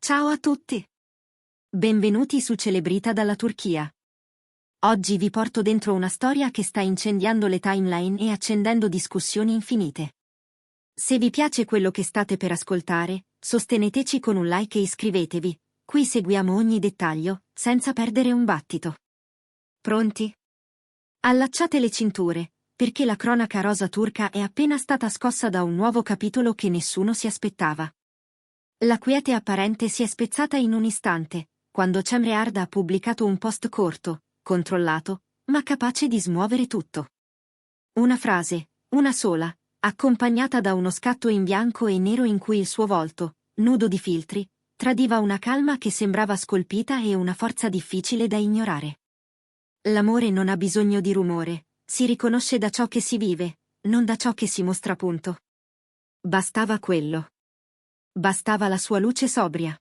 Ciao a tutti! Benvenuti su Celebrita dalla Turchia. Oggi vi porto dentro una storia che sta incendiando le timeline e accendendo discussioni infinite. Se vi piace quello che state per ascoltare, sosteneteci con un like e iscrivetevi. Qui seguiamo ogni dettaglio, senza perdere un battito. Pronti? Allacciate le cinture, perché la cronaca rosa turca è appena stata scossa da un nuovo capitolo che nessuno si aspettava. La quiete apparente si è spezzata in un istante, quando Cemre Ard ha pubblicato un post corto, controllato, ma capace di smuovere tutto. Una frase, una sola, accompagnata da uno scatto in bianco e nero in cui il suo volto, nudo di filtri, tradiva una calma che sembrava scolpita e una forza difficile da ignorare. L'amore non ha bisogno di rumore, si riconosce da ciò che si vive, non da ciò che si mostra. Punto. Bastava quello. Bastava la sua luce sobria.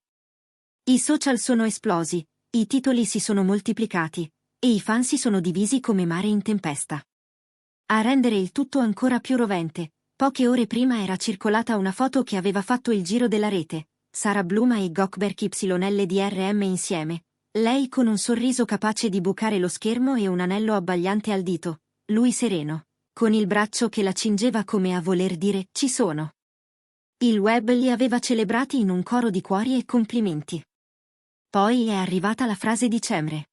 I social sono esplosi, i titoli si sono moltiplicati, e i fan si sono divisi come mare in tempesta. A rendere il tutto ancora più rovente, poche ore prima era circolata una foto che aveva fatto il giro della rete, Sara Bluma e Gökberk YLDRM insieme, lei con un sorriso capace di bucare lo schermo e un anello abbagliante al dito, lui sereno, con il braccio che la cingeva come a voler dire «ci sono». Il web li aveva celebrati in un coro di cuori e complimenti. Poi è arrivata la frase di Cemre.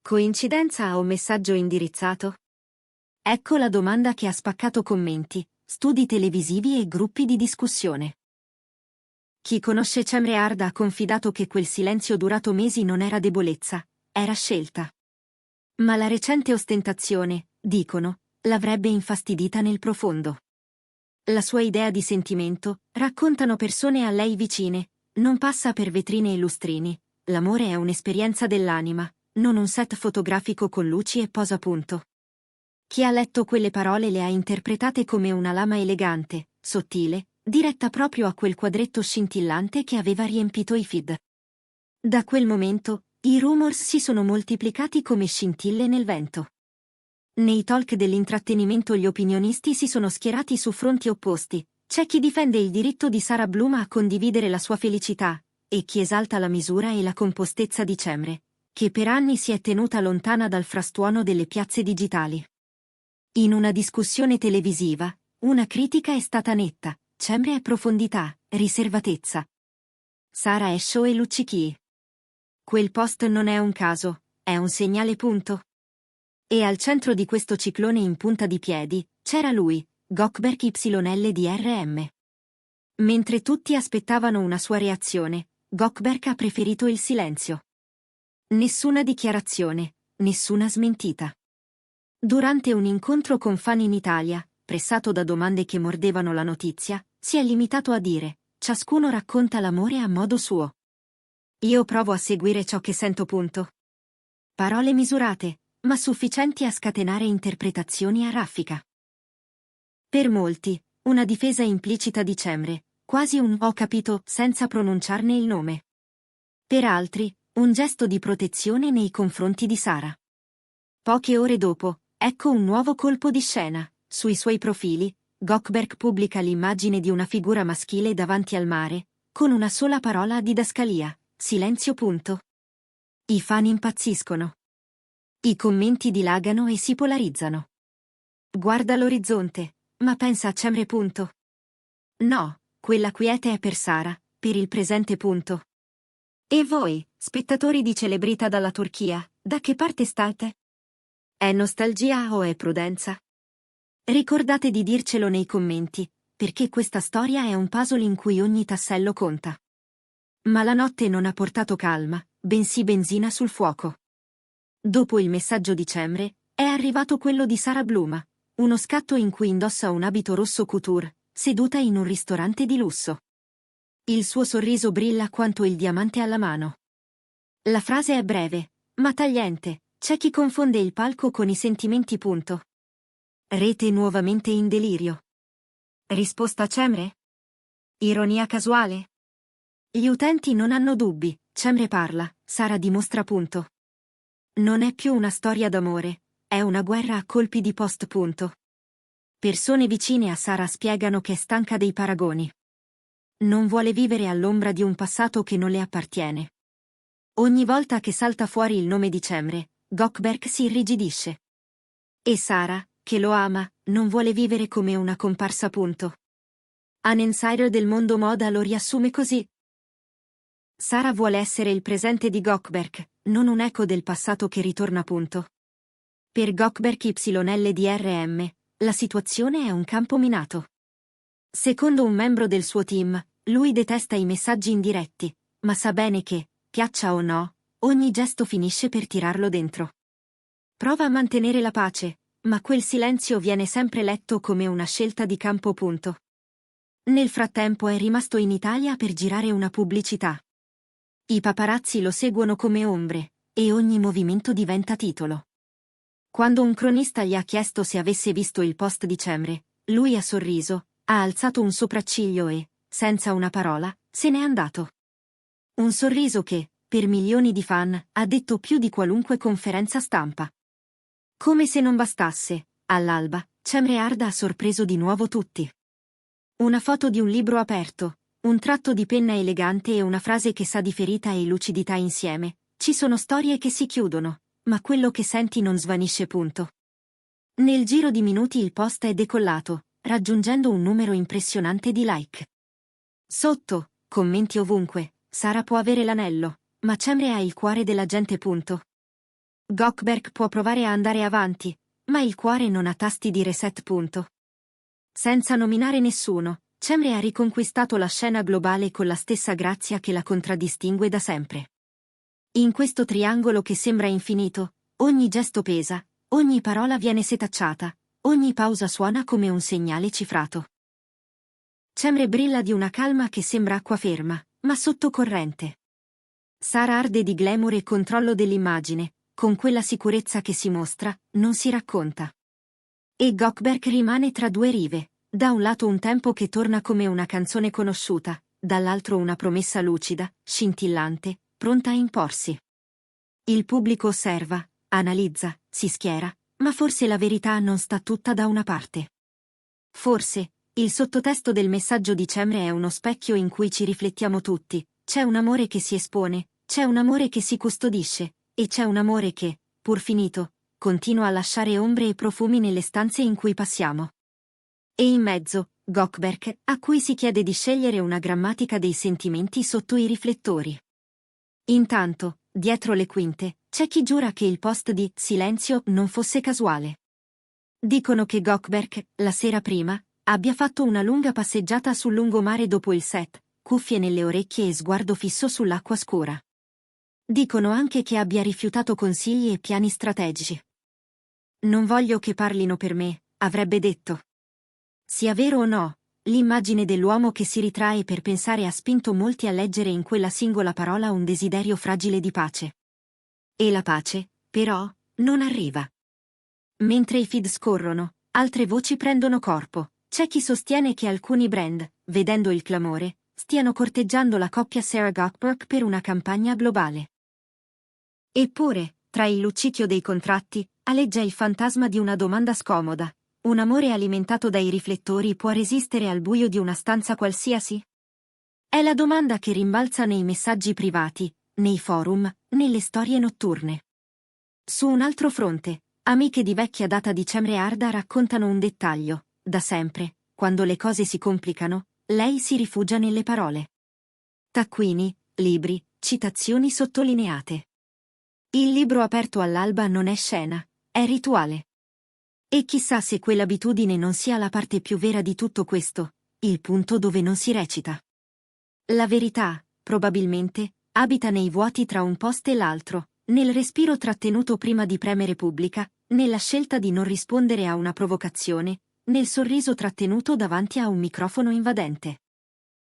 Coincidenza o messaggio indirizzato? Ecco la domanda che ha spaccato commenti, studi televisivi e gruppi di discussione. Chi conosce Cemre Ard ha confidato che quel silenzio durato mesi non era debolezza, era scelta. Ma la recente ostentazione, dicono, l'avrebbe infastidita nel profondo. La sua idea di sentimento, raccontano persone a lei vicine, non passa per vetrine e lustrini, l'amore è un'esperienza dell'anima, non un set fotografico con luci e posa. Chi ha letto quelle parole le ha interpretate come una lama elegante, sottile, diretta proprio a quel quadretto scintillante che aveva riempito i feed. Da quel momento, i rumors si sono moltiplicati come scintille nel vento. Nei talk dell'intrattenimento gli opinionisti si sono schierati su fronti opposti, c'è chi difende il diritto di Sara Bluma a condividere la sua felicità, e chi esalta la misura e la compostezza di Cemre, che per anni si è tenuta lontana dal frastuono delle piazze digitali. In una discussione televisiva, una critica è stata netta, Cemre è profondità, riservatezza. Sara è show e luccichii. Quel post non è un caso, è un segnale. E al centro di questo ciclone in punta di piedi, c'era lui, Gökberk YLDRM. Mentre tutti aspettavano una sua reazione, Gökberk ha preferito il silenzio. Nessuna dichiarazione, nessuna smentita. Durante un incontro con fan in Italia, pressato da domande che mordevano la notizia, si è limitato a dire: ciascuno racconta l'amore a modo suo. Io provo a seguire ciò che sento. Parole misurate, ma sufficienti a scatenare interpretazioni a raffica. Per molti, una difesa implicita di Cemre, quasi un «ho capito» senza pronunciarne il nome. Per altri, un gesto di protezione nei confronti di Sara. Poche ore dopo, ecco un nuovo colpo di scena. Sui suoi profili, Gökberk pubblica l'immagine di una figura maschile davanti al mare, con una sola parola a didascalia: silenzio. I fan impazziscono. I commenti dilagano e si polarizzano. Guarda l'orizzonte, ma pensa a Cemre. No, quella quiete è per Sara, per il presente. E voi, spettatori di Celebrita dalla Turchia, da che parte state? È nostalgia o è prudenza? Ricordate di dircelo nei commenti, perché questa storia è un puzzle in cui ogni tassello conta. Ma la notte non ha portato calma, bensì benzina sul fuoco. Dopo il messaggio di Cemre, è arrivato quello di Sara Bluma, uno scatto in cui indossa un abito rosso couture, seduta in un ristorante di lusso. Il suo sorriso brilla quanto il diamante alla mano. La frase è breve, ma tagliente, c'è chi confonde il palco con i sentimenti. Rete nuovamente in delirio. Risposta Cemre? Ironia casuale? Gli utenti non hanno dubbi, Cemre parla, Sara dimostra. Non è più una storia d'amore, è una guerra a colpi di post. Persone vicine a Sara spiegano che è stanca dei paragoni. non vuole vivere all'ombra di un passato che non le appartiene. Ogni volta che salta fuori il nome di Cemre, Gökberk si irrigidisce. E Sara, che lo ama, non vuole vivere come una comparsa. Un insider del mondo moda lo riassume così. Sara vuole essere il presente di Gökberk, non un eco del passato che ritorna. Per Gökberk YLDRM, la situazione è un campo minato. Secondo un membro del suo team, lui detesta i messaggi indiretti, ma sa bene che, piaccia o no, ogni gesto finisce per tirarlo dentro. Prova a mantenere la pace, ma quel silenzio viene sempre letto come una scelta di campo. Nel frattempo è rimasto in Italia per girare una pubblicità. I paparazzi lo seguono come ombre, e ogni movimento diventa titolo. Quando un cronista gli ha chiesto se avesse visto il post di Cemre, lui ha sorriso, ha alzato un sopracciglio e, senza una parola, se n'è andato. Un sorriso che, per milioni di fan, ha detto più di qualunque conferenza stampa. Come se non bastasse, all'alba, Cemre Arda ha sorpreso di nuovo tutti. Una foto di un libro aperto, un tratto di penna elegante e una frase che sa di ferita e lucidità insieme. Ci sono storie che si chiudono, ma quello che senti non svanisce. Nel giro di minuti il post è decollato, raggiungendo un numero impressionante di like. Sotto, commenti ovunque, Sara può avere l'anello, ma Cemre ha il cuore della gente. Gökberk può provare a andare avanti, ma il cuore non ha tasti di reset. Senza nominare nessuno, Cemre ha riconquistato la scena globale con la stessa grazia che la contraddistingue da sempre. In questo triangolo che sembra infinito, ogni gesto pesa, ogni parola viene setacciata, ogni pausa suona come un segnale cifrato. Cemre brilla di una calma che sembra acqua ferma, ma sottocorrente. Sara arde di glamour e controllo dell'immagine, con quella sicurezza che si mostra, non si racconta. E Gökberk rimane tra due rive, da un lato un tempo che torna come una canzone conosciuta, dall'altro una promessa lucida, scintillante, pronta a imporsi. Il pubblico osserva, analizza, si schiera, ma forse la verità non sta tutta da una parte. Forse, il sottotesto del messaggio di Cemre è uno specchio in cui ci riflettiamo tutti, c'è un amore che si espone, c'è un amore che si custodisce, e c'è un amore che, pur finito, continua a lasciare ombre e profumi nelle stanze in cui passiamo. E in mezzo, Gökberk, a cui si chiede di scegliere una grammatica dei sentimenti sotto i riflettori. Intanto, dietro le quinte, c'è chi giura che il post di Silenzio non fosse casuale. Dicono che Gökberk, la sera prima, abbia fatto una lunga passeggiata sul lungomare dopo il set, cuffie nelle orecchie e sguardo fisso sull'acqua scura. Dicono anche che abbia rifiutato consigli e piani strategici. Non voglio che parlino per me, avrebbe detto. Sia vero o no, l'immagine dell'uomo che si ritrae per pensare ha spinto molti a leggere in quella singola parola un desiderio fragile di pace. E la pace, però, non arriva. Mentre i feed scorrono, altre voci prendono corpo. C'è chi sostiene che alcuni brand, vedendo il clamore, stiano corteggiando la coppia Sara Gökberk per una campagna globale. Eppure, tra il luccichio dei contratti, aleggia il fantasma di una domanda scomoda. Un amore alimentato dai riflettori può resistere al buio di una stanza qualsiasi? È la domanda che rimbalza nei messaggi privati, nei forum, nelle storie notturne. Su un altro fronte, amiche di vecchia data di Cemre Arda raccontano un dettaglio. Da sempre, quando le cose si complicano, lei si rifugia nelle parole. Taccuini, libri, citazioni sottolineate. Il libro aperto all'alba non è scena, è rituale. E chissà se quell'abitudine non sia la parte più vera di tutto questo, il punto dove non si recita. La verità, probabilmente, abita nei vuoti tra un post e l'altro, nel respiro trattenuto prima di premere pubblica, nella scelta di non rispondere a una provocazione, nel sorriso trattenuto davanti a un microfono invadente.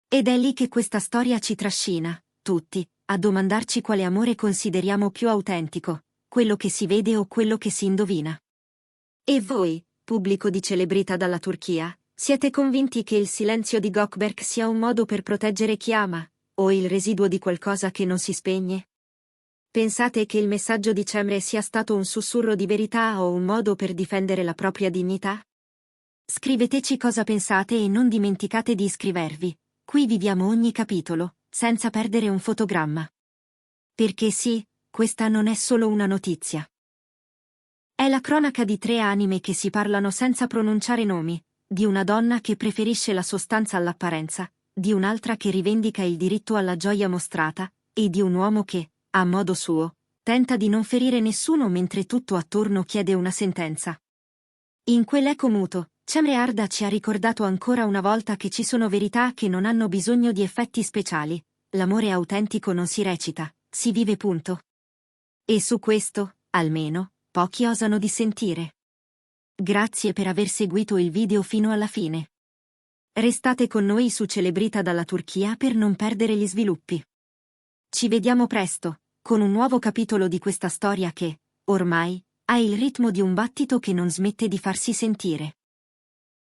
Ed è lì che questa storia ci trascina, tutti, a domandarci quale amore consideriamo più autentico, quello che si vede o quello che si indovina. E voi, pubblico di Celebrita dalla Turchia, siete convinti che il silenzio di Gökberk sia un modo per proteggere chi ama, o il residuo di qualcosa che non si spegne? Pensate che il messaggio di Cemre sia stato un sussurro di verità o un modo per difendere la propria dignità? Scriveteci cosa pensate e non dimenticate di iscrivervi, Qui viviamo ogni capitolo, senza perdere un fotogramma. Perché sì, questa non è solo una notizia. È la cronaca di 3 anime che si parlano senza pronunciare nomi, di una donna che preferisce la sostanza all'apparenza, di un'altra che rivendica il diritto alla gioia mostrata, e di un uomo che, a modo suo, tenta di non ferire nessuno mentre tutto attorno chiede una sentenza. In quell'eco muto, Cemre Arda ci ha ricordato ancora una volta che ci sono verità che non hanno bisogno di effetti speciali, l'amore autentico non si recita, si vive punto. E su questo, almeno, pochi osano dissentire. Grazie per aver seguito il video fino alla fine. Restate con noi su Celebrita dalla Turchia per non perdere gli sviluppi. Ci vediamo presto, con un nuovo capitolo di questa storia che, ormai, ha il ritmo di un battito che non smette di farsi sentire.